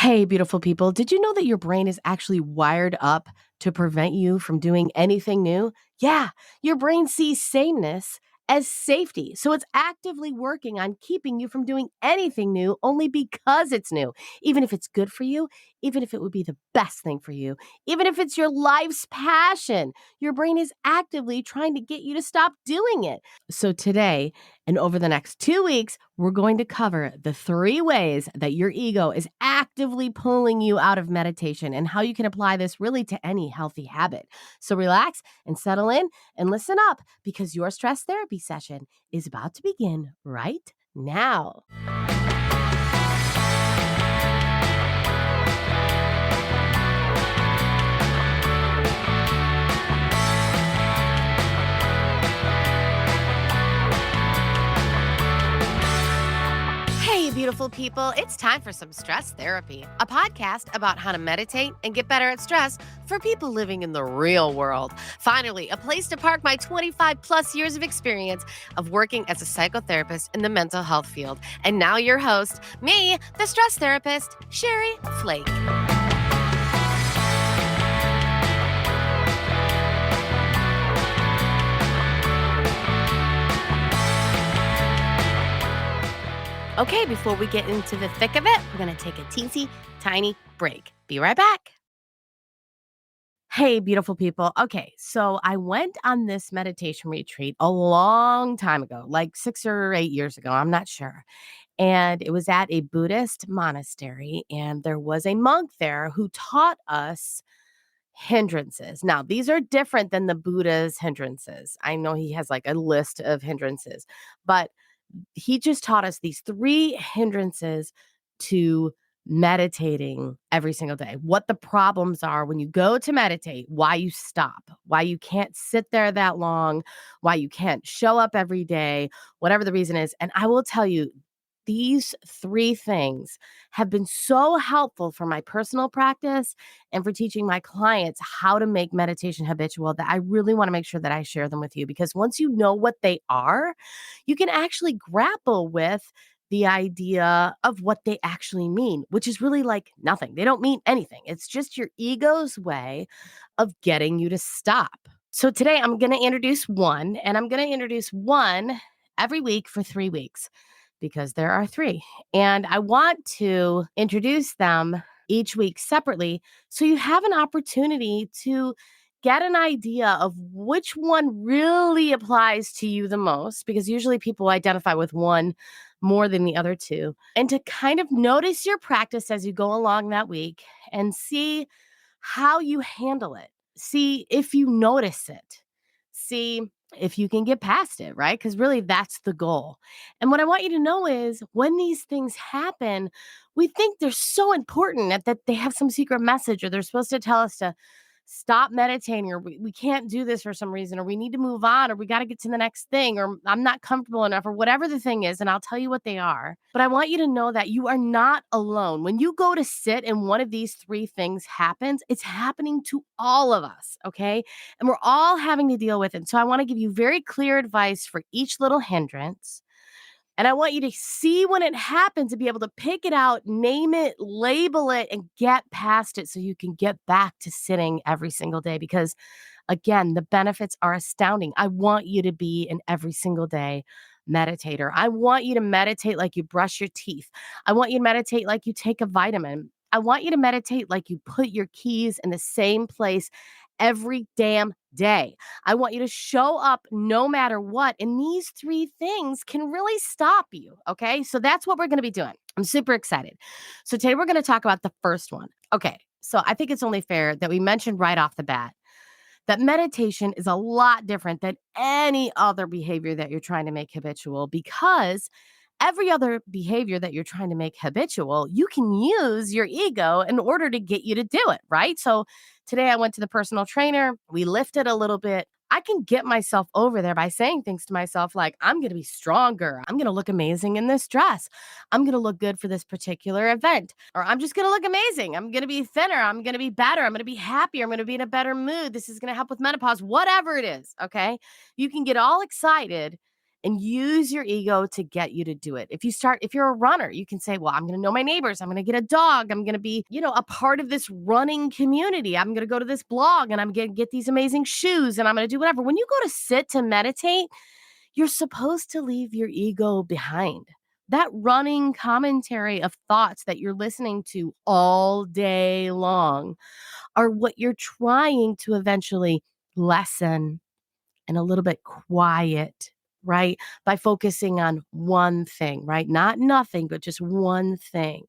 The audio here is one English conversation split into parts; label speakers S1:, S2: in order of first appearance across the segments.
S1: Hey, beautiful people. Did you know that your brain is actually wired up to prevent you from doing anything new? Yeah, your brain sees sameness as safety. So it's actively working on keeping you from doing anything new only because it's new. Even if it's good for you, even if it would be the best thing for you, even if it's your life's passion, your brain is actively trying to get you to stop doing it. So today, and over the next 2 weeks, we're going to cover the 3 ways that your ego is actively pulling you out of meditation and how you can apply this really to any healthy habit. So relax and settle in and listen up because your stress therapy session is about to begin right now. Hey, beautiful people, it's time for some stress therapy, a podcast about how to meditate and get better at stress for people living in the real world. Finally, a place to park my 25 plus years of experience of working as a psychotherapist in the mental health field. And now your host, me, the stress therapist, Sherry Flake. Okay, before we get into the thick of it, we're going to take a teensy tiny break. Be right back. Hey, beautiful people. Okay, so I went on this meditation retreat a long time ago, like 6 or 8 years ago. I'm not sure. And it was at a Buddhist monastery, and there was a monk there who taught us hindrances. Now, these are different than the Buddha's hindrances. I know he has like a list of hindrances, but he just taught us these 3 hindrances to meditating every single day. What the problems are when you go to meditate, why you stop, why you can't sit there that long, why you can't show up every day, whatever the reason is. And I will tell you, these 3 things have been so helpful for my personal practice and for teaching my clients how to make meditation habitual that I really want to make sure that I share them with you because once you know what they are, you can actually grapple with the idea of what they actually mean, which is really like nothing. They don't mean anything. It's just your ego's way of getting you to stop. So today I'm going to introduce one, and I'm going to introduce one every week for 3 weeks because there are 3. And I want to introduce them each week separately so you have an opportunity to get an idea of which one really applies to you the most, because usually people identify with one more than the other 2, and to kind of notice your practice as you go along that week and see how you handle it. See if you notice it. See if you can get past it, right? Because really that's the goal. And what I want you to know is when these things happen, we think they're so important that they have some secret message or they're supposed to tell us to stop meditating or we can't do this for some reason or we need to move on or we got to get to the next thing or I'm not comfortable enough or whatever the thing is. And I'll tell you what they are. But I want you to know that you are not alone. When you go to sit and one of these 3 things happens, it's happening to all of us. Okay. And we're all having to deal with it. So I want to give you very clear advice for each little hindrance. And I want you to see when it happens to be able to pick it out, name it, label it, and get past it so you can get back to sitting every single day. Because again, the benefits are astounding. I want you to be an every single day meditator. I want you to meditate like you brush your teeth. I want you to meditate like you take a vitamin. I want you to meditate like you put your keys in the same place every damn day. I want you to show up no matter what. And these 3 things can really stop you. Okay. So that's what we're going to be doing. I'm super excited. So today we're going to talk about the first one. Okay. So I think it's only fair that we mentioned right off the bat that meditation is a lot different than any other behavior that you're trying to make habitual because every other behavior that you're trying to make habitual, you can use your ego in order to get you to do it, right? So today I went to the personal trainer. We lifted a little bit. I can get myself over there by saying things to myself like, I'm going to be stronger. I'm going to look amazing in this dress. I'm going to look good for this particular event. Or I'm just going to look amazing. I'm going to be thinner. I'm going to be better. I'm going to be happier. I'm going to be in a better mood. This is going to help with menopause, whatever it is. Okay. You can get all excited and use your ego to get you to do it. If you're a runner, you can say, well, I'm going to know my neighbors. I'm going to get a dog. I'm going to be, a part of this running community. I'm going to go to this blog and I'm going to get these amazing shoes and I'm going to do whatever. When you go to sit to meditate, you're supposed to leave your ego behind. That running commentary of thoughts that you're listening to all day long are what you're trying to eventually lessen and a little bit quiet, right? By focusing on one thing, right? Not nothing, but just one thing.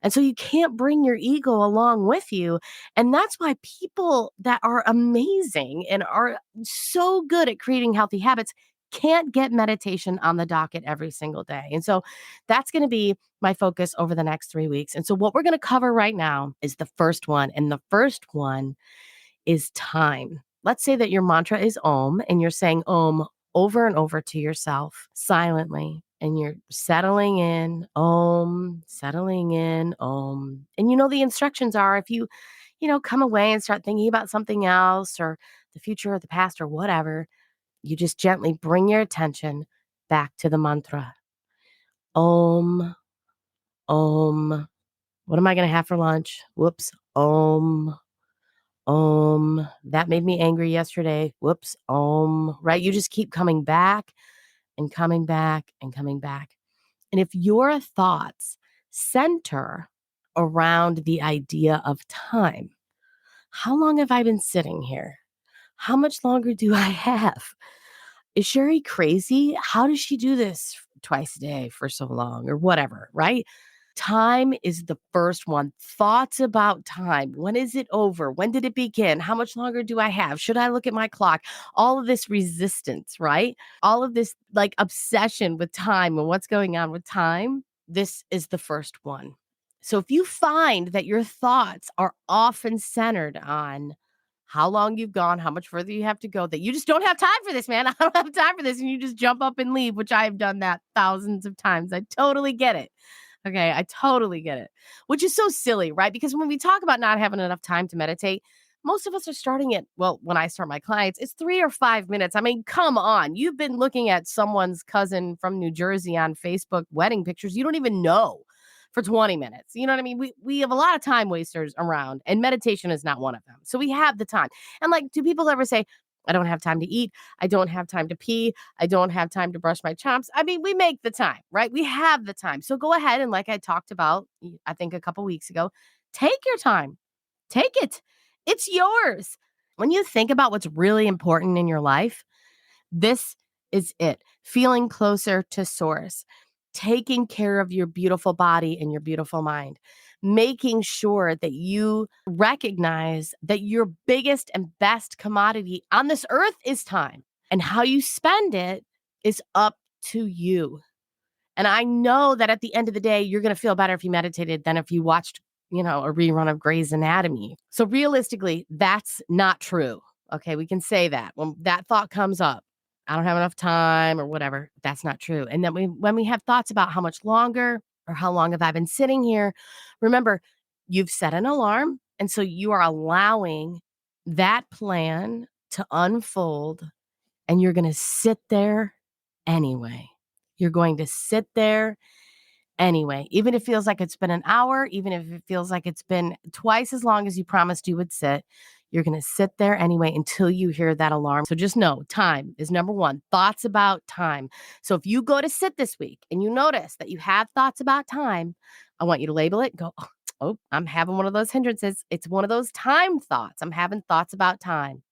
S1: And so you can't bring your ego along with you. And that's why people that are amazing and are so good at creating healthy habits can't get meditation on the docket every single day. And so that's going to be my focus over the next 3 weeks. And so what we're going to cover right now is the first one. And the first one is time. Let's say that your mantra is Om and you're saying Om over and over to yourself silently and you're settling in, Om, settling in, Om. And the instructions are if you, come away and start thinking about something else or the future or the past or whatever, you just gently bring your attention back to the mantra. Om, Om. What am I going to have for lunch? Whoops. Om, that made me angry yesterday. Whoops. Right? You just keep coming back and coming back and coming back. And if your thoughts center around the idea of time, how long have I been sitting here? How much longer do I have? Is Sherry crazy? How does she do this twice a day for so long or whatever, right? Time is the first one. Thoughts about time. When is it over? When did it begin? How much longer do I have? Should I look at my clock? All of this resistance, right? All of this like obsession with time and what's going on with time. This is the first one. So if you find that your thoughts are often centered on how long you've gone, how much further you have to go, that you just don't have time for this, man. I don't have time for this. And you just jump up and leave, which I have done that thousands of times. I totally get it. Okay, I totally get it, which is so silly, right? Because when we talk about not having enough time to meditate, most of us are starting at, well, when I start my clients, it's 3 or 5 minutes. I mean, come on. You've been looking at someone's cousin from New Jersey on Facebook wedding pictures you don't even know for 20 minutes. You know what I mean? We have a lot of time wasters around, and meditation is not one of them. So we have the time. And like, do people ever say, I don't have time to eat. I don't have time to pee. I don't have time to brush my chops. I mean, we make the time, right? We have the time. So go ahead and like I talked about, I think a couple weeks ago, take your time. Take it. It's yours. When you think about what's really important in your life, this is it. Feeling closer to source, taking care of your beautiful body and your beautiful mind, making sure that you recognize that your biggest and best commodity on this earth is time, and how you spend it is up to you. And I know that at the end of the day, you're going to feel better if you meditated than if you watched, a rerun of Grey's Anatomy. So realistically, that's not true. Okay, we can say that when that thought comes up, I don't have enough time or whatever, that's not true. And then when we have thoughts about how much longer or how long have I been sitting here, remember, you've set an alarm. And so you are allowing that plan to unfold, and you're going to sit there anyway. You're going to sit there anyway, even if it feels like it's been an hour, even if it feels like it's been twice as long as you promised you would sit, you're going to sit there anyway until you hear that alarm. So just know time is number one. Thoughts about time. So if you go to sit this week and you notice that you have thoughts about time, I want you to label it and go, oh, I'm having one of those hindrances. It's one of those time thoughts. I'm having thoughts about time.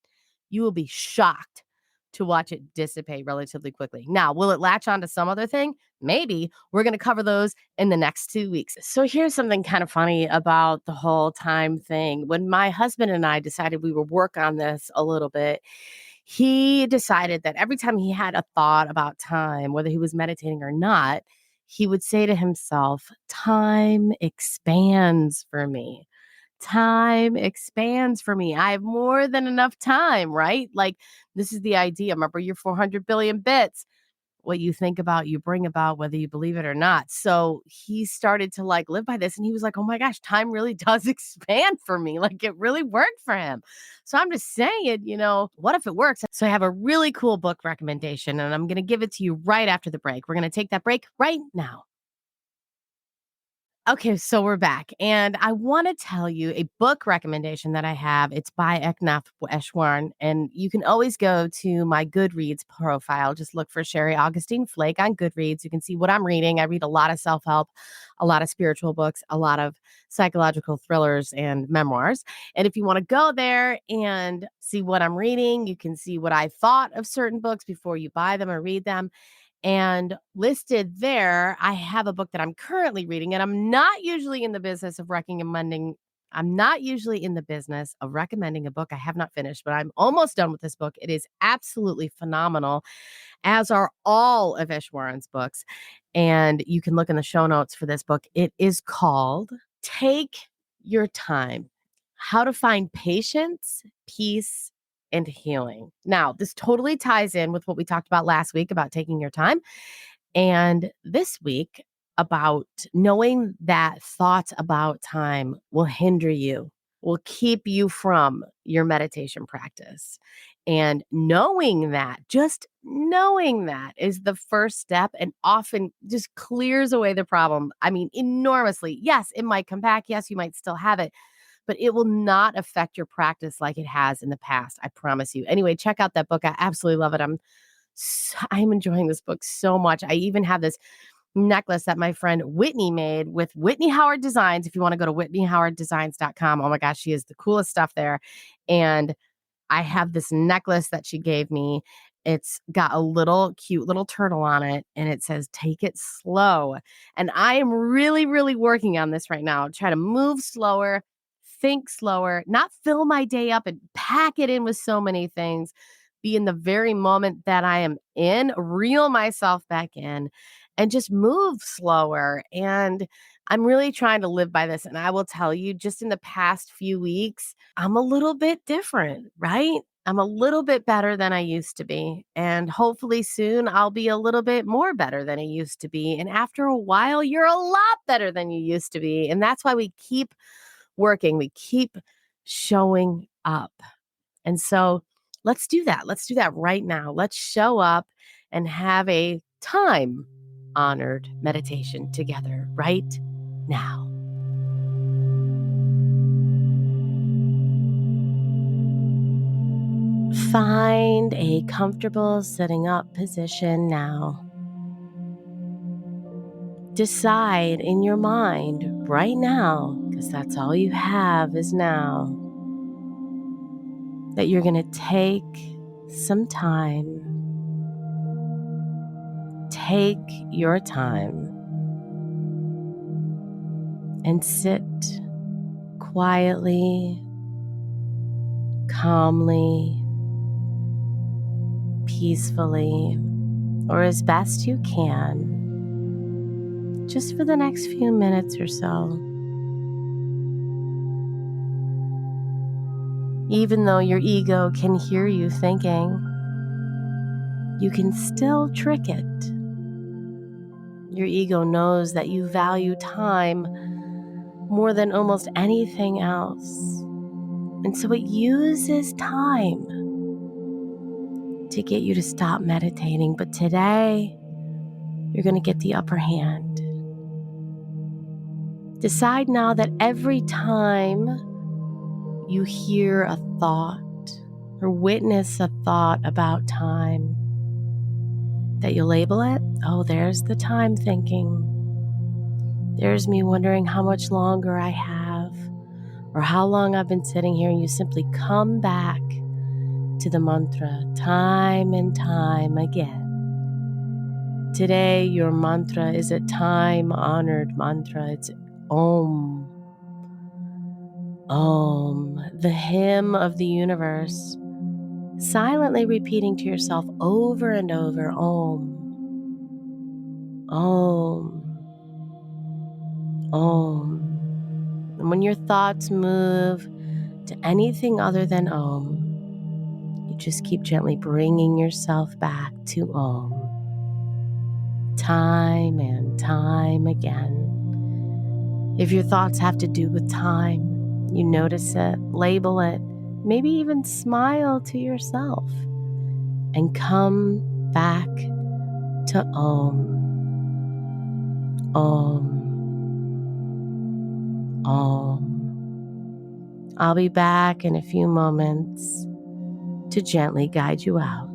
S1: You will be shocked to watch it dissipate relatively quickly. Now, will it latch on to some other thing? Maybe. We're going to cover those in the next 2 weeks. So here's something kind of funny about the whole time thing. When my husband and I decided we would work on this a little bit, he decided that every time he had a thought about time, whether he was meditating or not, he would say to himself, time expands for me. Time expands for me. I have more than enough time, right? Like, this is the idea. Remember your 400 billion bits. what you think about, you bring about, whether you believe it or not. So he started to like live by this and he was like, oh my gosh, time really does expand for me. Like it really worked for him. So I'm just saying, what if it works? So I have a really cool book recommendation and I'm going to give it to you right after the break. We're going to take that break right now. Okay, so we're back, and I want to tell you a book recommendation that I have. It's by Eknath Eshwarn, and you can always go to my Goodreads profile. Just look for Sherry Augustine Flake on Goodreads. You can see what I'm reading. I read a lot of self help, a lot of spiritual books, a lot of psychological thrillers and memoirs. And if you want to go there and see what I'm reading, you can see what I thought of certain books before you buy them or read them. And listed there, I have a book that I'm currently reading, and I'm not usually in the business of recommending a book I have not finished, but I'm almost done with this book. It is absolutely phenomenal, as are all of Ishwaran's books. And you can look in the show notes for this book. It is called Take Your Time: How to Find Patience, Peace, and Healing. Now, this totally ties in with what we talked about last week about taking your time. And this week, about knowing that thoughts about time will hinder you, will keep you from your meditation practice. And just knowing that is the first step and often just clears away the problem. I mean, enormously. Yes, it might come back. Yes, you might still have it, but it will not affect your practice like it has in the past. I promise you. Anyway, check out that book. I absolutely love it. I'm enjoying this book so much. I even have this necklace that my friend Whitney made with Whitney Howard Designs. If you want to go to whitneyhowarddesigns.com, oh my gosh, she has the coolest stuff there. And I have this necklace that she gave me. It's got a little cute little turtle on it and it says, take it slow. And I am really, really working on this right now. Try to move slower, think slower, not fill my day up and pack it in with so many things. Be in the very moment that I am in, reel myself back in, and just move slower. And I'm really trying to live by this. And I will tell you, just in the past few weeks, I'm a little bit different, right? I'm a little bit better than I used to be. And hopefully soon I'll be a little bit more better than I used to be. And after a while, you're a lot better than you used to be. And that's why we keep working, we keep showing up. And so let's do that. Let's do that right now. Let's show up and have a time honored meditation together right now. Find a comfortable sitting up position now. Decide in your mind right now, because that's all you have is now, that you're going to take some time. Take your time and sit quietly, calmly, peacefully, or as best you can, just for the next few minutes or so. Even though your ego can hear you thinking, you can still trick it. Your ego knows that you value time more than almost anything else. And so it uses time to get you to stop meditating. But today, you're going to get the upper hand. Decide now that every time you hear a thought or witness a thought about time, that you label it. Oh, there's the time thinking. There's me wondering how much longer I have or how long I've been sitting here, and you simply come back to the mantra time and time again. Today, your mantra is a time-honored mantra. It's Om. Om, the hymn of the universe, silently repeating to yourself over and over, Om, Om, Om. And when your thoughts move to anything other than Om, you just keep gently bringing yourself back to Om. time and time again. If your thoughts have to do with time, you notice it, label it, maybe even smile to yourself, and come back to Om, Om, Om. I'll be back in a few moments to gently guide you out.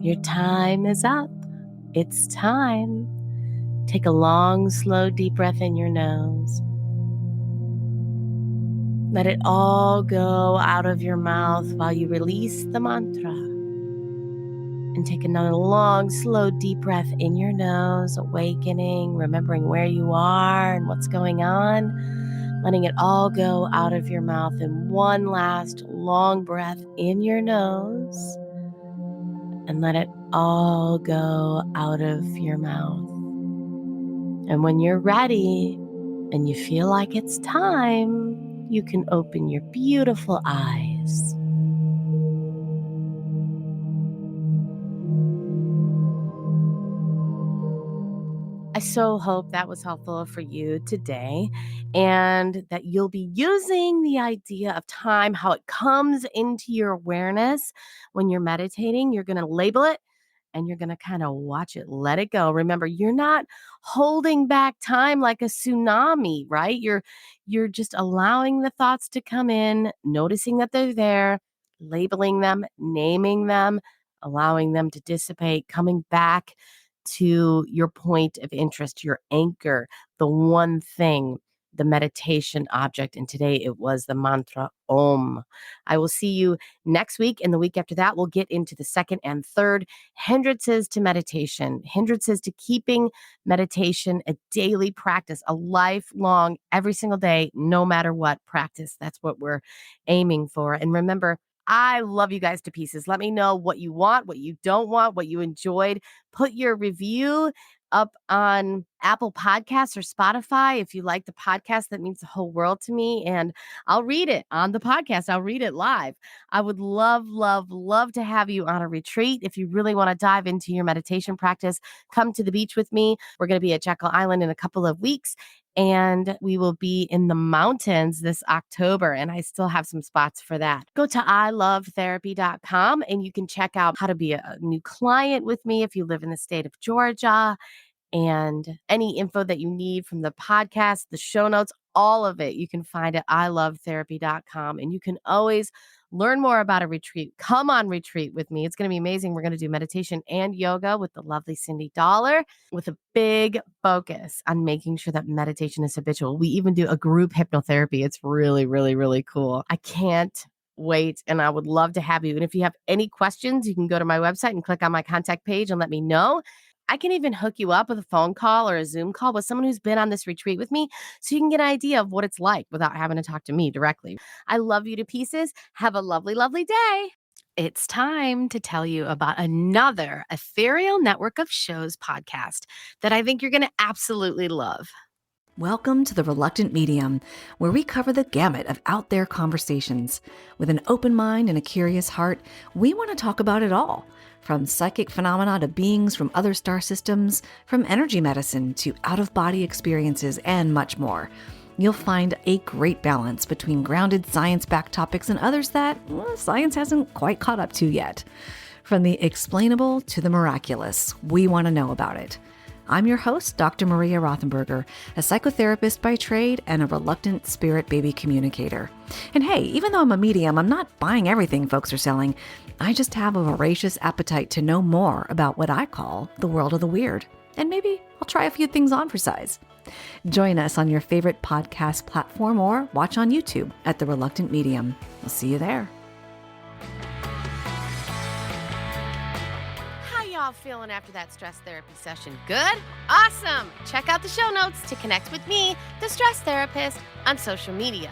S1: Your time is up. It's time. Take a long, slow, deep breath in your nose. Let it all go out of your mouth while you release the mantra. And take another long, slow, deep breath in your nose, awakening, remembering where you are and what's going on, letting it all go out of your mouth. And one last long breath in your nose, and let it all go out of your mouth. And when you're ready and you feel like it's time, you can open your beautiful eyes. I so hope that was helpful for you today and that you'll be using the idea of time, how it comes into your awareness when you're meditating. You're going to label it and you're going to kind of watch it, let it go. Remember, you're not holding back time like a tsunami, right? You're just allowing the thoughts to come in, noticing that they're there, labeling them, naming them, allowing them to dissipate, coming back to your point of interest, your anchor, the one thing, the meditation object. And today it was the mantra Om. I will see you next week. And the week after that, we'll get into the second and third hindrances to meditation, hindrances to keeping meditation a daily practice, a lifelong, every single day, no matter what practice. That's what we're aiming for. And remember, I love you guys to pieces. Let me know what you want, what you don't want, what you enjoyed. Put your review up on Apple Podcasts or Spotify. If you like the podcast, that means the whole world to me. And I'll read it on the podcast. I'll read it live. I would love, love, love to have you on a retreat. If you really want to dive into your meditation practice, come to the beach with me. We're going to be at Jekyll Island in a couple of weeks. And we will be in the mountains this October, and I still have some spots for that. Go to ilovetherapy.com and you can check out how to be a new client with me if you live in the state of Georgia, and any info that you need from the podcast, the show notes, all of it you can find at ilovetherapy.com. And you can always learn more about a retreat. Come on retreat with me. It's going to be amazing. We're going to do meditation and yoga with the lovely Cindy Dollar, with a big focus on making sure that meditation is habitual. We even do a group hypnotherapy. It's really, really, really cool. I can't wait, and I would love to have you. And if you have any questions, you can go to my website and click on my contact page and let me know. I can even hook you up with a phone call or a Zoom call with someone who's been on this retreat with me so you can get an idea of what it's like without having to talk to me directly. I love you to pieces. Have a lovely, lovely day. It's time to tell you about another Ethereal Network of Shows podcast that I think you're going to absolutely love.
S2: Welcome to The Reluctant Medium, where we cover the gamut of out there conversations. With an open mind and a curious heart, we want to talk about it all. From psychic phenomena to beings from other star systems, from energy medicine to out-of-body experiences, and much more. You'll find a great balance between grounded science-backed topics and others that science hasn't quite caught up to yet. From the explainable to the miraculous, we want to know about it. I'm your host, Dr. Maria Rothenberger, a psychotherapist by trade and a reluctant spirit baby communicator. And hey, even though I'm a medium, I'm not buying everything folks are selling. I just have a voracious appetite to know more about what I call the world of the weird. And maybe I'll try a few things on for size. Join us on your favorite podcast platform or watch on YouTube at The Reluctant Medium. We'll see you there.
S1: Feeling after that stress therapy session? Good? Awesome! Check out the show notes to connect with me, the stress therapist, on social media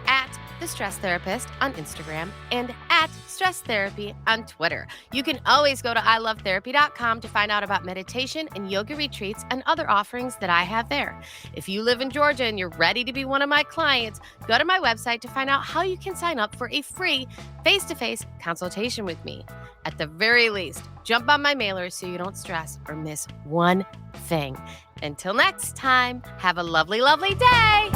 S1: at the stress therapist on Instagram and at stress therapy on Twitter. You can always go to ilovetherapy.com to find out about meditation and yoga retreats and other offerings that I have there. If you live in Georgia and you're ready to be one of my clients, go to my website to find out how you can sign up for a free face-to-face consultation with me. At the very least, jump on my mailer so you don't stress or miss one thing. Until next time, have a lovely, lovely day.